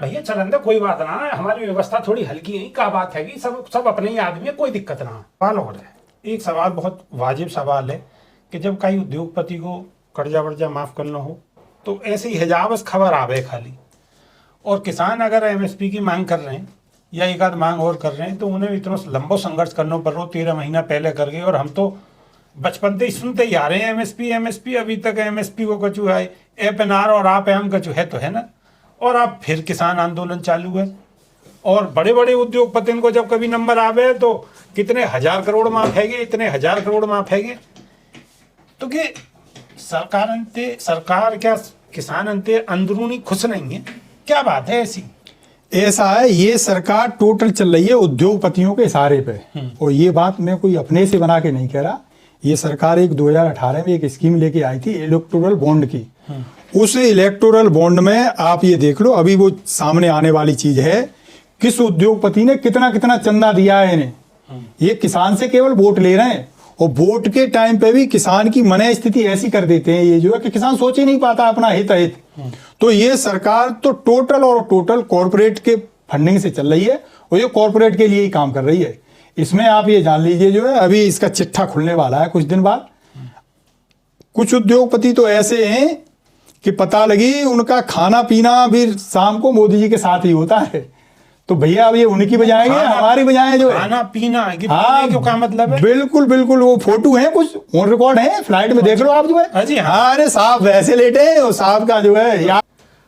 भैया चलन दे, कोई बात ना है, हमारी व्यवस्था थोड़ी हल्की है, क्या बात है कि सब अपने ही आदमी है, कोई दिक्कत ना है। सवाल और है, एक सवाल बहुत वाजिब सवाल है कि जब कई उद्योगपति को कर्जा वर्जा माफ करना हो तो ऐसे ही हिजाबस खबर आवे खाली, और किसान अगर एमएसपी की मांग कर रहे हैं या एक आध मांग और कर रहे हैं तो उन्हें इतना लंबा संघर्ष करना पड़ रहा 13 महीना पहले कर गए। और हम तो बचपन से ही सुनते ही आ रहे हैं एमएसपी, अभी तक एमएसपी को कचू है एपएनआर और आप हम कचू है तो है ना। और अब फिर किसान आंदोलन चालू है, और बड़े बड़े उद्योगपतियों को जब कभी नंबर आवे तो कितने हजार करोड़ माफ है, इतने हजार करोड़ माफ है। तो कि सरकार क्या किसान अंते अंदरूनी खुश नहीं है, क्या बात है ऐसी? ऐसा है, ये सरकार टोटल चल रही है उद्योगपतियों के इशारे पे। और ये बात मैं कोई अपने से बना के नहीं कह रहा, ये सरकार एक 2018 में एक स्कीम लेके आई थी इलेक्टोरल बॉन्ड की। उस इलेक्टोरल बॉन्ड में आप ये देख लो, अभी वो सामने आने वाली चीज है, किस उद्योगपति ने कितना कितना चंदा दिया है इन्हें। ये किसान से केवल वोट ले रहे हैं, और वोट के टाइम पे भी किसान की मन स्थिति ऐसी कर देते हैं ये जो है कि किसान सोच ही नहीं पाता अपना हित। तो ये सरकार तो टोटल कॉर्पोरेट के फंडिंग से चल रही है, और ये कॉर्पोरेट के लिए ही काम कर रही है। इसमें आप ये जान लीजिए जो है अभी इसका चिट्ठा खुलने वाला है कुछ दिन बाद। कुछ उद्योगपति तो ऐसे हैं कि पता लगी उनका खाना पीना भी शाम को मोदी जी के साथ ही होता है। तो भैया अब ये उनकी बजाएंगे हमारी बजाएं जो खाना पीना है। हाँ, क्यों क्या मतलब है? बिल्कुल वो फोटो है, कुछ ऑन रिकॉर्ड है, फ्लाइट में देख लो आप जो है। जी हाँ। अरे साहब वैसे लेटे हैं, और साहब का जो है यार।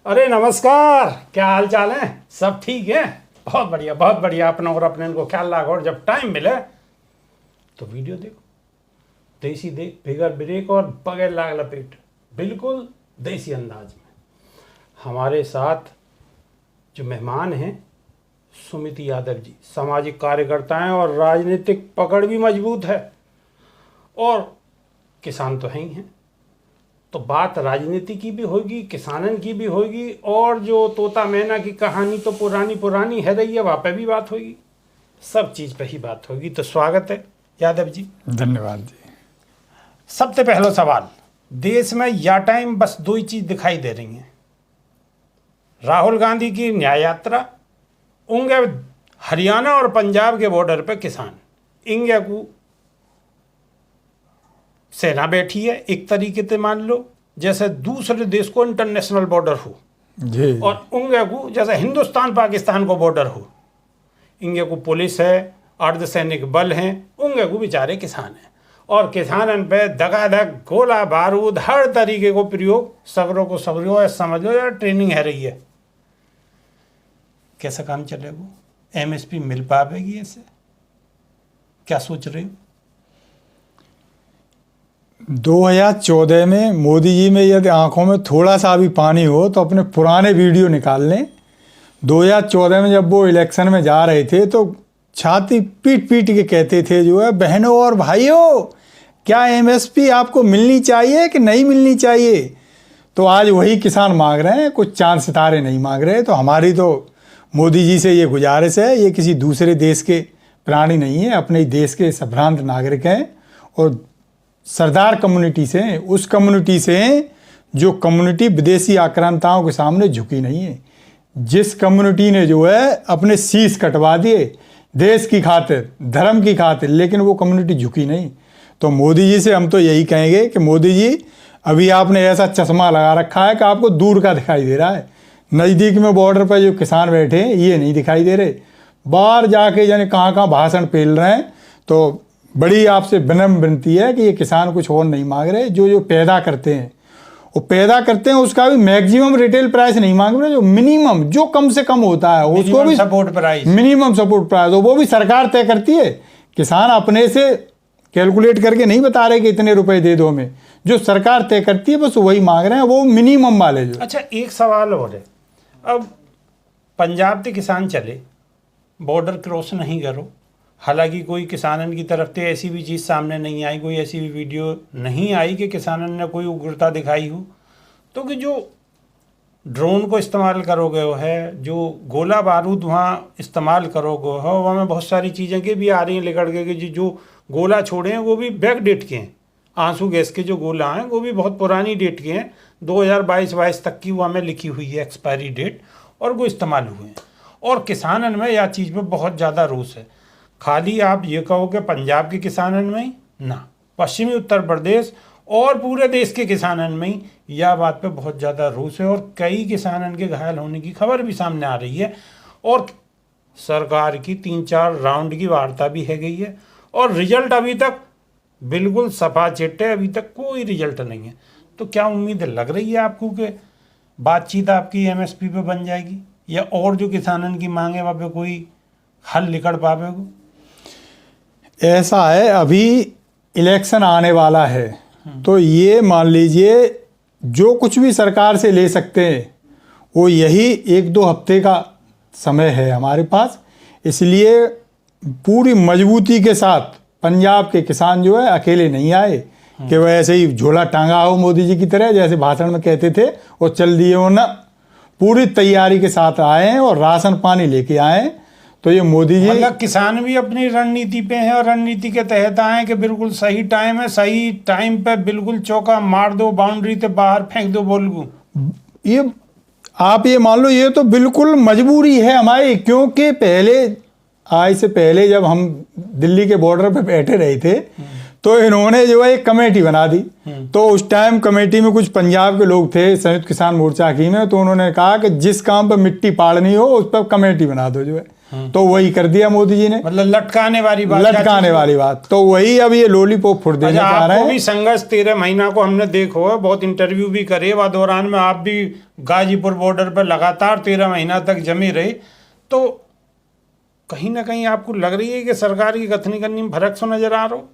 अरे नमस्कार, क्या हाल चाल है? सब ठीक है? बहुत बढ़िया बहुत बढ़िया। अपना और अपने को ख्याल रखो, और जब टाइम मिले तो वीडियो देखो, देसी देख, बिगर ब्रेक और बगैर लाग लपेट, बिल्कुल देसी अंदाज में। हमारे साथ जो मेहमान हैं सुमिति यादव जी, सामाजिक कार्यकर्ता हैं और राजनीतिक पकड़ भी मजबूत है, और किसान तो है ही हैं। तो बात राजनीति की भी होगी, किसानन की भी होगी, और जो तोता मैना की कहानी तो पुरानी है रही है, वहाँ पे भी बात होगी, सब चीज़ पे ही बात होगी। तो स्वागत है यादव जी। धन्यवाद जी। सबसे पहला सवाल, देश में या टाइम बस दो ही चीज़ दिखाई दे रही हैं, राहुल गांधी की न्याय यात्रा, उंगे हरियाणा और पंजाब के बॉर्डर पे किसान, इंगे को सेना बैठी है एक तरीके से मान लो जैसे दूसरे देश को इंटरनेशनल बॉर्डर हो जी। और उंगे को जैसे हिंदुस्तान पाकिस्तान को बॉर्डर हो। इंगे को पुलिस है, अर्धसैनिक बल हैं, उंगे को बेचारे किसान हैं, और किसानन पे दगादग गोला बारूद हर तरीके को प्रयोग सगरों को सगरों समझ लो यार, ट्रेनिंग है रही है। कैसा काम चलेगा? एमएसपी मिल पाएगी ऐसे? क्या सोच रहे हो? 2014 में मोदी जी में यदि आंखों में थोड़ा सा भी पानी हो तो अपने पुराने वीडियो निकाल लें। 2014 में जब वो इलेक्शन में जा रहे थे तो छाती पीट पीट के कहते थे जो है, बहनों और भाइयों क्या एमएसपी आपको मिलनी चाहिए कि नहीं मिलनी चाहिए। तो आज वही किसान मांग रहे हैं, कुछ चांद सितारे नहीं मांग रहे। तो हमारी तो मोदी जी से ये गुजारिश है, ये किसी दूसरे देश के प्राणी नहीं है, अपने देश के संभ्रांत नागरिक हैं, और सरदार कम्युनिटी से, उस कम्युनिटी से जो कम्युनिटी विदेशी आक्रांताओं के सामने झुकी नहीं है। जिस कम्युनिटी ने जो है अपने शीश कटवा दिए देश की खातिर, धर्म की खातिर, लेकिन वो कम्युनिटी झुकी नहीं। तो मोदी जी से हम तो यही कहेंगे कि मोदी जी अभी आपने ऐसा चश्मा लगा रखा है कि आपको दूर का दिखाई दे रहा है, नज़दीक में बॉर्डर पर जो किसान बैठे हैं ये नहीं दिखाई दे रहे, बाहर जाके जाने कहाँ भाषण पेल रहे हैं। तो बड़ी आपसे विनम्र विनती है कि ये किसान कुछ और नहीं मांग रहे, जो पैदा करते हैं वो पैदा करते हैं उसका भी मैक्सिमम रिटेल प्राइस नहीं मांग रहे, जो मिनिमम जो कम से कम होता है उसको भी support price, minimum support price वो भी सरकार तय करती है। किसान अपने से कैलकुलेट करके नहीं बता रहे कि इतने रुपए दे दो हमें, जो सरकार तय करती है बस वही मांग रहे हैं, वो मिनिमम वाले जो। अच्छा एक सवाल और है, अब पंजाब के किसान चले बॉर्डर क्रॉस नहीं करो, हालांकि कोई किसानन की तरफ से ऐसी भी चीज़ सामने नहीं आई, कोई ऐसी भी वीडियो नहीं आई कि किसानन ने कोई उग्रता दिखाई हो, तो कि जो ड्रोन को इस्तेमाल करोगे हो है, जो गोला बारूद वहाँ इस्तेमाल करोगे हो, वहाँ में बहुत सारी चीज़ें के भी आ रही हैं लिकड़ के कि जो गोला छोड़े हैं वो भी बैक डेट के हैं, आंसू गैस के जो गोला हैं वो भी बहुत पुरानी डेट के हैं, 2022 तक की वहाँ में लिखी हुई है एक्सपायरी डेट, और वो इस्तेमाल हुए हैं। और किसानन में यह चीज़ में बहुत ज़्यादा रोष है। खाली आप ये कहो कि पंजाब के किसानन में ही ना, पश्चिमी उत्तर प्रदेश और पूरे देश के किसानन में ही यह बात पे बहुत ज़्यादा रोष है। और कई किसानन के घायल होने की खबर भी सामने आ रही है। और सरकार की 3-4 राउंड की वार्ता भी है गई है और रिजल्ट अभी तक बिल्कुल सफा चिट्टे, अभी तक कोई रिजल्ट नहीं है। तो क्या उम्मीद लग रही है आपको कि बातचीत आपकी एमएसपी पे बन जाएगी या और जो किसानन की मांग है वहाँ पे कोई हल निकल पावेगा? ऐसा है, अभी इलेक्शन आने वाला है तो ये मान लीजिए जो कुछ भी सरकार से ले सकते हैं वो यही 1-2 हफ्ते का समय है हमारे पास। इसलिए पूरी मजबूती के साथ पंजाब के किसान जो है अकेले नहीं आए कि वह ऐसे ही झोला टांगा हो मोदी जी की तरह, जैसे भाषण में कहते थे और चल दिए हो ना। पूरी तैयारी के साथ आए हैं और राशन पानी लेके आए हैं। तो ये मोदी जी, मतलब किसान भी अपनी रणनीति पे हैं और रणनीति के तहत आए कि बिल्कुल सही टाइम है, सही टाइम पे बिल्कुल चौका मार दो, बाउंड्री से बाहर फेंक दो बॉल को। ये आप ये मान लो ये तो बिल्कुल मजबूरी है हमारी, क्योंकि पहले आज से पहले जब हम दिल्ली के बॉर्डर पे बैठे रहे थे तो इन्होंने जो है एक कमेटी बना दी। तो उस टाइम कमेटी में कुछ पंजाब के लोग थे, संयुक्त किसान मोर्चा की में, तो उन्होंने कहा कि जिस काम पर मिट्टी पाड़नी हो उस पर कमेटी बना दो जो है। तो वही कर दिया मोदी जी ने, मतलब लटकाने वाली बात, लटकाने वाली बात। तो वही अब ये लॉलीपॉप फुट देने जा रहे हैं। भी संघर्ष 13 महीना को हमने देखो है, बहुत इंटरव्यू भी करे, वह दौरान में आप भी गाजीपुर बॉर्डर पर लगातार 13 महीना तक जमे रहे। तो कहीं ना कहीं आपको लग रही है कि सरकार की कथनी करनी में फर्क सो नजर आ रहा हो?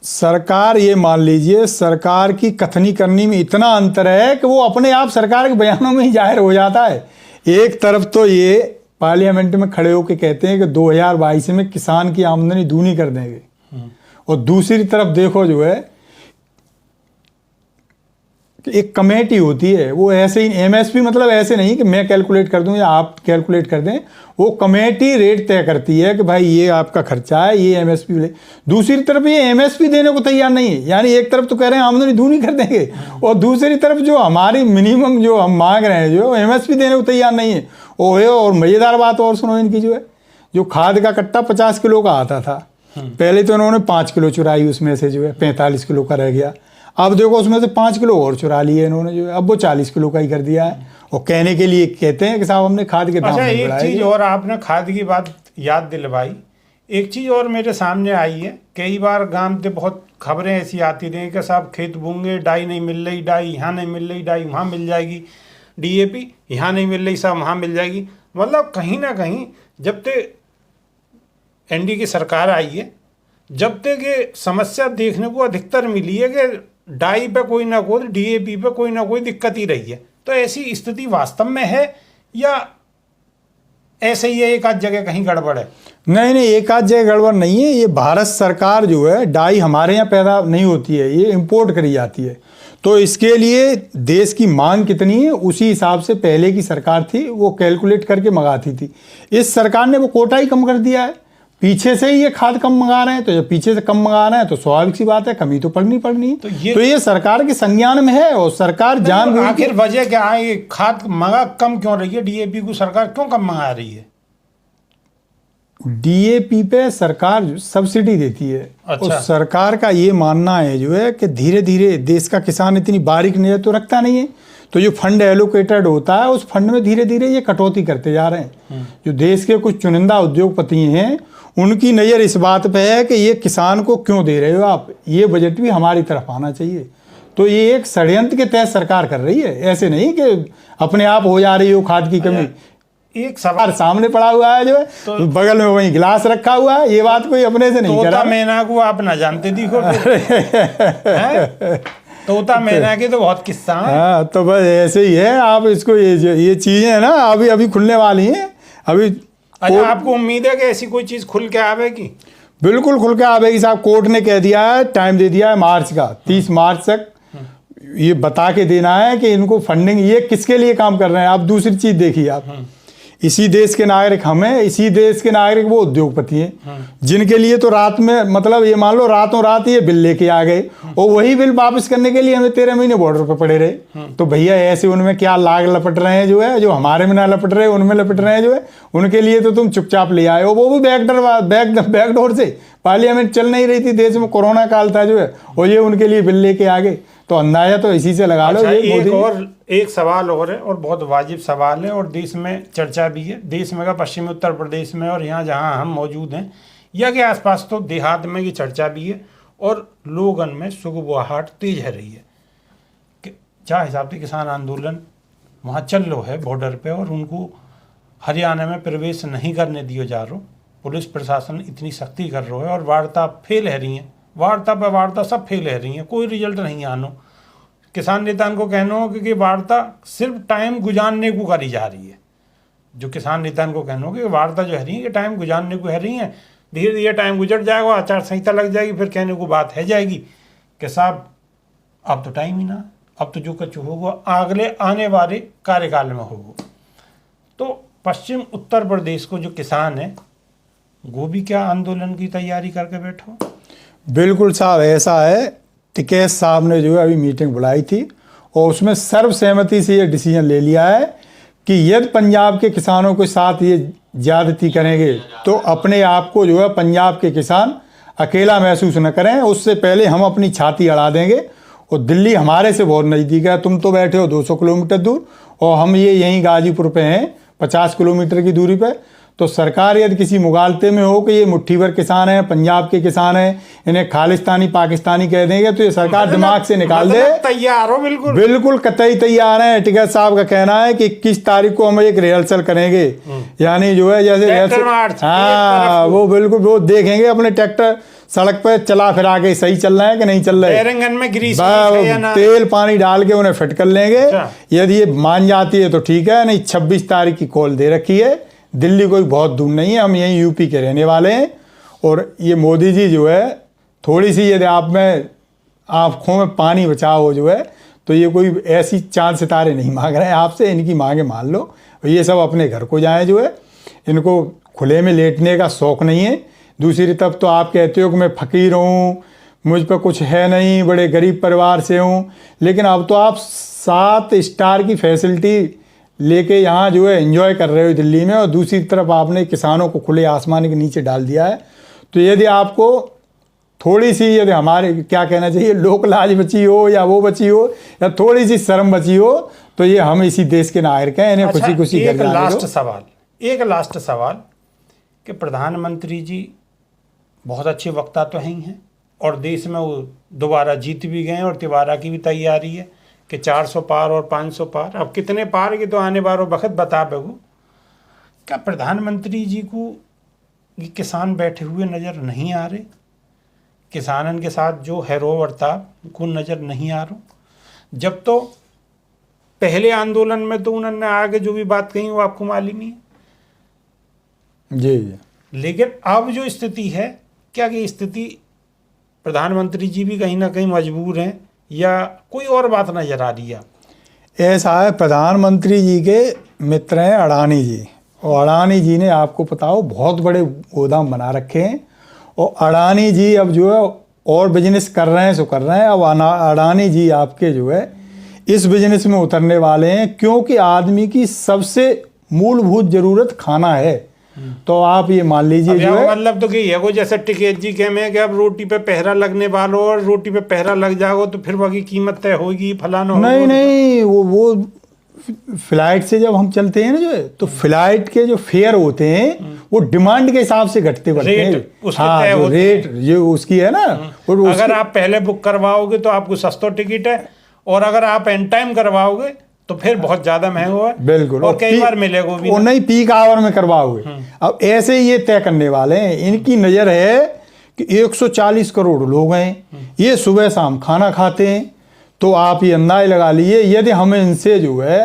सरकार, ये मान लीजिए सरकार की कथनी करनी में इतना अंतर है कि वो अपने आप सरकार के बयानों में ही जाहिर हो जाता है। एक तरफ तो ये पार्लियामेंट में खड़े होकर कहते हैं कि 2022 में किसान की आमदनी दूनी कर देंगे, और दूसरी तरफ देखो जो है एक कमेटी होती है, वो ऐसे ही एमएसपी, मतलब ऐसे नहीं कि मैं कैलकुलेट कर दूं या आप कैलकुलेट कर दें, वो कमेटी रेट तय करती है कि भाई ये आपका खर्चा है, ये एमएसपी ले। दूसरी तरफ ये एमएसपी देने को तैयार नहीं है। यानी एक तरफ तो कह रहे हैं आमदनी दूनी कर देंगे और दूसरी तरफ जो हमारी मिनिमम जो हम मांग रहे हैं जो एमएसपी देने को तैयार नहीं है। और मज़ेदार बात और सुनो इनकी, जो है जो खाद का कट्टा 50 किलो का आता था, पहले तो इन्होंने 5 किलो चुराई, उसमें से जो है 45 किलो का रह गया। अब देखो उसमें से 5 किलो और चुरा लिए इन्होंने जो है, अब वो 40 किलो का ही कर दिया है। और कहने के लिए कहते हैं कि साहब हमने खाद के दाम नहीं बढ़ाए। एक चीज और, आपने खाद की बात याद दिलवाई, एक चीज और मेरे सामने आई है। कई बार गांव से बहुत खबरें ऐसी आती रही कि साहब खेत बूंगे, डाई नहीं मिल रही, डाई यहाँ नहीं मिल रही, डाई वहाँ मिल जाएगी, डीएपी यहाँ नहीं मिल रही, साहब वहाँ मिल जाएगी। मतलब कहीं ना कहीं जब तक एनडीए की सरकार आई है, जब तक ये समस्या देखने को अधिकतर मिली है कि डाई पे कोई ना कोई, डीएपी पे कोई ना कोई दिक्कत ही रही है। तो ऐसी स्थिति वास्तव में है या ऐसे ही है, एक आध जगह कहीं गड़बड़ है? नहीं, एक आध जगह गड़बड़ नहीं है। ये भारत सरकार जो है, डाई हमारे यहाँ पैदा नहीं होती है, ये इंपोर्ट करी जाती है। तो इसके लिए देश की मांग कितनी है उसी हिसाब से पहले की सरकार थी वो कैलकुलेट करके मंगाती थी। इस सरकार ने वो कोटा ही कम कर दिया है। पीछे से ही ये खाद कम मंगा रहे हैं, तो जब पीछे से कम मंगा रहे हैं तो स्वाभाविक सी बात है कमी तो पड़नी है। तो ये सरकार के संज्ञान में है और सरकार जान, आखिर वजह क्या है? ये खाद मंगा कम क्यों रही है? डीएपी को सरकार क्यों कम मंगा रही है? डीएपी पे सरकार सब्सिडी देती है। अच्छा। और सरकार का ये मानना है जो है कि धीरे धीरे देश का किसान इतनी बारीक नजर तो रखता नहीं है, तो जो फंड एलोकेटेड होता है उस फंड में धीरे धीरे ये कटौती करते जा रहे हैं। जो देश के कुछ चुनिंदा उद्योगपति हैं उनकी नज़र इस बात पे है कि ये किसान को क्यों दे रहे हो आप, ये बजट भी हमारी तरफ आना चाहिए। तो ये एक षड्यंत्र के तहत सरकार कर रही है, ऐसे नहीं कि अपने आप हो जा रही हो खाद की कमी। एक सवाल सामने पड़ा हुआ है जो है, तो बगल में वही गिलास रखा हुआ है, ये बात कोई अपने से नहीं करा। तोता मैना को आप ना जानते देखो तोता मैना के तो बहुत किस्सा है। हाँ, तो बस ऐसे ही है। आप इसको ये चीजें है ना अभी खुलने वाली हैं अभी। अच्छा, आपको उम्मीद है कि ऐसी कोई चीज खुल के आवेगी? बिल्कुल खुल के आवेगी साहब। कोर्ट ने कह दिया है, टाइम दे दिया है मार्च का, 30 मार्च तक ये बता के देना है कि इनको फंडिंग ये किसके लिए काम कर रहे हैं। आप दूसरी चीज देखिए, आप इसी देश के नागरिक हम हैं, इसी देश के नागरिक वो उद्योगपति हैं, जिनके लिए तो रात में मतलब ये मान लो रातों रात ये बिल लेके आ गए और वही बिल वापस करने के लिए हमें 13 महीने बॉर्डर पे पड़े रहे। तो भैया ऐसे उनमें क्या लाग लपट रहे हैं जो है, जो हमारे में ना लपट रहे उनमें लपट रहे हैं जो है, उनके लिए तो तुम चुपचाप ले आए हो, वो भी बैकडोर से। पार्लियामेंट चल नहीं रही थी देश में, कोरोना काल था जो है, और ये उनके लिए बिल लेके आ गए। तो अंदाजा तो इसी से लगा लो। अच्छा, ये मोदी एक सवाल और है और बहुत वाजिब सवाल है और देश में चर्चा भी है। देश में का पश्चिमी उत्तर प्रदेश में और यहाँ जहाँ हम मौजूद हैं या के आसपास तो देहात में की चर्चा भी है और लोगन में सुगबुगाहट तेज है रही है कि जहाँ हिसाब से किसान आंदोलन वहाँ चल लो है बॉर्डर पे और उनको हरियाणा में प्रवेश नहीं करने दिया जा रहा, पुलिस प्रशासन इतनी सख्ती कर रहा है और वार्ता फेल है रही है, वार्ता पे वार्ता सब फेल है रही है, कोई रिजल्ट नहीं आनो। किसान नेताओं को कहना हो कि वार्ता सिर्फ टाइम गुजारने को करी जा रही है। जो किसान नेताओं को कहना हो कि वार्ता जो है रही है कि टाइम गुजारने को है रही है, धीरे धीरे टाइम गुजर जाएगा, आचार संहिता लग जाएगी, फिर कहने को बात है जाएगी कि साहब अब तो टाइम ही ना, अब तो जो कुछ होगा अगले आने वाले कार्यकाल में होगा। तो पश्चिम उत्तर प्रदेश को जो किसान है वो भी क्या आंदोलन की तैयारी करके बैठो? बिल्कुल साहब ऐसा है, टिकैत साहब ने जो है अभी मीटिंग बुलाई थी और उसमें सर्वसहमति से ये डिसीजन ले लिया है कि यदि पंजाब के किसानों के साथ ये ज्यादती करेंगे तो अपने आप को जो है पंजाब के किसान अकेला महसूस न करें, उससे पहले हम अपनी छाती अड़ा देंगे। और दिल्ली हमारे से बहुत नज़दीक है, तुम तो बैठे हो 200 किलोमीटर दूर और हम ये यहीं गाजीपुर पे हैं 50 किलोमीटर की दूरी पे। तो सरकार यदि किसी मुगालते में हो कि ये मुट्ठी भर किसान हैं, पंजाब के किसान हैं, इन्हें खालिस्तानी पाकिस्तानी कह देंगे तो ये सरकार दिमाग से निकाल दे। तैयार हो? बिल्कुल बिल्कुल कतई तैयार हैं। टिकैत साहब का कहना है कि 21 तारीख को हम एक रिहर्सल करेंगे, यानी जो है जैसे हाँ वो बिल्कुल वो देखेंगे अपने ट्रैक्टर सड़क पे चला फिरा के सही चल रहा है कि नहीं चल रहा है, में ग्रीस तेल पानी डाल के उन्हें फिट कर लेंगे। यदि ये मान जाती है तो ठीक है, नहीं 26 तारीख की कॉल दे रखी है। दिल्ली कोई बहुत दूर नहीं है, हम यहीं यूपी के रहने वाले हैं। और ये मोदी जी जो है थोड़ी सी यदि आप में आँखों में पानी बचाओ जो है तो ये कोई ऐसी चांद सितारे नहीं मांग रहे हैं आपसे, इनकी मांगे मान लो। ये सब अपने घर को जाएं जो है, इनको खुले में लेटने का शौक़ नहीं है। दूसरी तरफ तो आप कहते हो कि मैं फ़कीर हूँ, मुझ पर कुछ है नहीं, बड़े गरीब परिवार से हूँ, लेकिन अब तो आप 7 स्टार की फैसिलिटी लेके यहाँ जो है एंजॉय कर रहे हो दिल्ली में, और दूसरी तरफ आपने किसानों को खुले आसमान के नीचे डाल दिया है। तो यदि आपको थोड़ी सी यदि हमारे क्या कहना चाहिए लोक लाज बची हो या वो बची हो या थोड़ी सी शर्म बची हो तो ये हम इसी देश के नागरिक हैं, इन्हें खुशी खुशी एक लास्ट सवाल कि प्रधानमंत्री जी बहुत अच्छे वक्ता तो हैं और देश में वो दोबारा जीत भी गए और तिबारा की भी तैयारी है कि 400 पार और 500 पार, अब कितने पार की तो आने वालों वक्त बता बगू। क्या प्रधानमंत्री जी को ये किसान बैठे हुए नज़र नहीं आ रहे? किसानन के साथ जो हैरो बर्ताव को नज़र नहीं आ रहा? जब तो पहले आंदोलन में तो उन्होंने आगे जो भी बात कही वो आपको मालूम ही है जी, लेकिन अब जो स्थिति है, क्या ये स्थिति प्रधानमंत्री जी भी कहीं ना कहीं मजबूर हैं या कोई और बात नजर आ रही है? ऐसा है, प्रधानमंत्री जी के मित्र हैं अडानी जी, और अडानी जी ने आपको पता हो बहुत बड़े गोदाम बना रखे हैं और अडानी जी अब जो है और बिजनेस कर रहे हैं सो कर रहे हैं। अब अडानी जी आपके जो है इस बिजनेस में उतरने वाले हैं क्योंकि आदमी की सबसे मूलभूत ज़रूरत खाना है। तो आप ये मान लीजिए जो है मतलब तो कि वो जैसे टिकैत जी कह में कि अब रोटी पे पहरा लगने वालों और रोटी पे पहरा लग जाओ तो फिर वही कीमत तय होगी फलाना नहीं नहीं वो फ्लाइट से जब हम चलते हैं ना जो है तो फ्लाइट के जो फेयर होते हैं वो डिमांड के हिसाब से घटते बढ़ते हैं। हाँ जो रेट जो उसकी है ना, अगर आप पहले बुक करवाओगे तो आपको सस्ता टिकट है और अगर आप एंड टाइम करवाओगे तो फिर बहुत ज्यादा महंगा है। बिल्कुल, और कई बार मिलेगा भी नहीं, पीक आवर में करवाओगे। अब ऐसे ये तय करने वाले हैं, इनकी नजर है कि 140 करोड़ लोग हैं, ये सुबह शाम खाना खाते हैं। तो आप ये अंदाज लगा लीजिए यदि हम इनसे जो है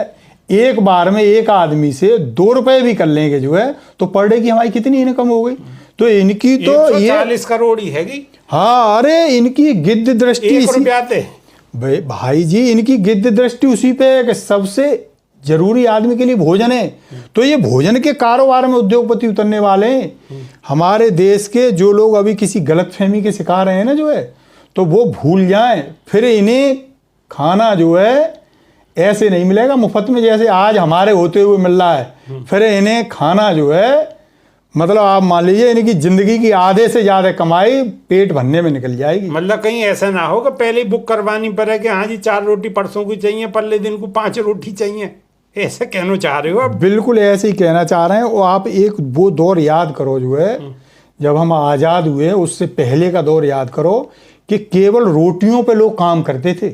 एक बार में एक आदमी से 2 रुपए भी कर लेंगे जो है तो पर डे की हमारी कितनी इनकम हो गई। तो इनकी तो 140 करोड़ ही हैगी। हाँ अरे इनकी गिद्ध दृष्टि ₹1 भाई जी, इनकी गिद्ध दृष्टि उसी पे है कि सबसे जरूरी आदमी के लिए भोजन है। तो ये भोजन के कारोबार में उद्योगपति उतरने वाले हैं। हमारे देश के जो लोग अभी किसी गलतफहमी के शिकार हैं ना जो है, तो वो भूल जाएं, फिर इन्हें खाना जो है ऐसे नहीं मिलेगा मुफ्त में जैसे आज हमारे होते हुए मिल रहा है। फिर इन्हें खाना जो है मतलब आप मान लीजिए इनकी जिंदगी की आधे से ज्यादा कमाई पेट भरने में निकल जाएगी। मतलब कहीं ऐसा ना हो कि पहले ही बुक करवानी पड़े कि हाँ जी 4 रोटी परसों की चाहिए, पल्ले दिन को 5 रोटी चाहिए, ऐसे कहना चाह रहे हो आप? बिल्कुल ऐसे ही कहना चाह रहे हैं। और आप एक वो दौर याद करो जो है जब हम आज़ाद हुए, उससे पहले का दौर याद करो कि केवल रोटियों पे लोग काम करते थे,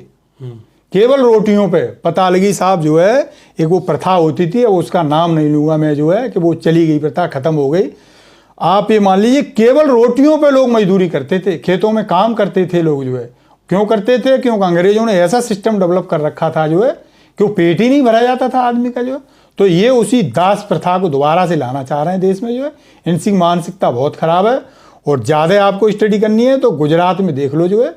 केवल रोटियों पे। पतालगी साहब जो है एक वो प्रथा होती थी, उसका नाम नहीं लूँगा मैं जो है, कि वो चली गई प्रथा, ख़त्म हो गई। आप ये मान लीजिए केवल रोटियों पे लोग मजदूरी करते थे, खेतों में काम करते थे लोग जो है। क्यों करते थे? क्योंकि अंग्रेजों ने ऐसा सिस्टम डेवलप कर रखा था जो है कि वो पेट ही नहीं भरा जाता था आदमी का जो है। तो ये उसी दास प्रथा को दोबारा से लाना चाह रहे हैं देश में जो है। इनकी मानसिकता बहुत ख़राब है। और ज़्यादा आपको स्टडी करनी है तो गुजरात में देख लो जो है,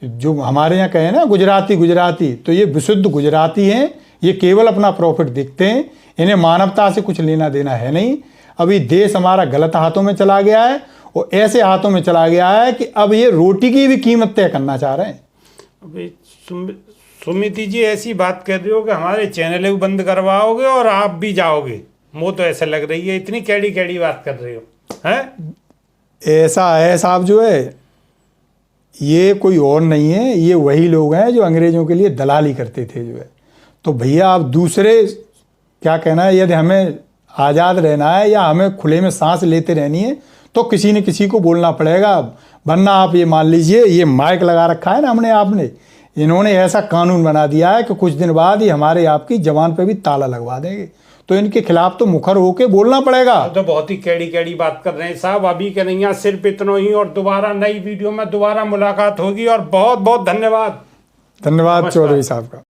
जो हमारे यहाँ कहे ना गुजराती, तो ये विशुद्ध गुजराती हैं। ये केवल अपना प्रॉफिट देखते हैं, इन्हें मानवता से कुछ लेना देना है नहीं। अभी देश हमारा गलत हाथों में चला गया है और ऐसे हाथों में चला गया है कि अब ये रोटी की भी कीमत तय करना चाह रहे हैं। अभी सुमिति जी ऐसी बात कर रहे हो कि हमारे चैनल को बंद करवाओगे और आप भी जाओगे, मुँह तो ऐसा लग रही है, इतनी कैडी कैडी बात कर रहे हो हैं? ऐसा है साहब जो है, ये कोई और नहीं है, ये वही लोग हैं जो अंग्रेजों के लिए दलाली करते थे जो है। तो भैया आप दूसरे क्या कहना है, यदि हमें आज़ाद रहना है या हमें खुले में सांस लेते रहनी है तो किसी न किसी को बोलना पड़ेगा। वरना आप ये मान लीजिए, ये माइक लगा रखा है ना हमने आपने, इन्होंने ऐसा कानून बना दिया है कि कुछ दिन बाद ही हमारे आपकी जबान पे भी ताला लगवा देंगे। तो इनके खिलाफ तो मुखर होके बोलना पड़ेगा। तो बहुत ही कैडी कैडी बात कर रहे हैं साहब। अभी के नहीं, सिर्फ इतना ही, और दोबारा नई वीडियो में दोबारा मुलाकात होगी। और बहुत बहुत धन्यवाद। धन्यवाद चौधरी साहब का।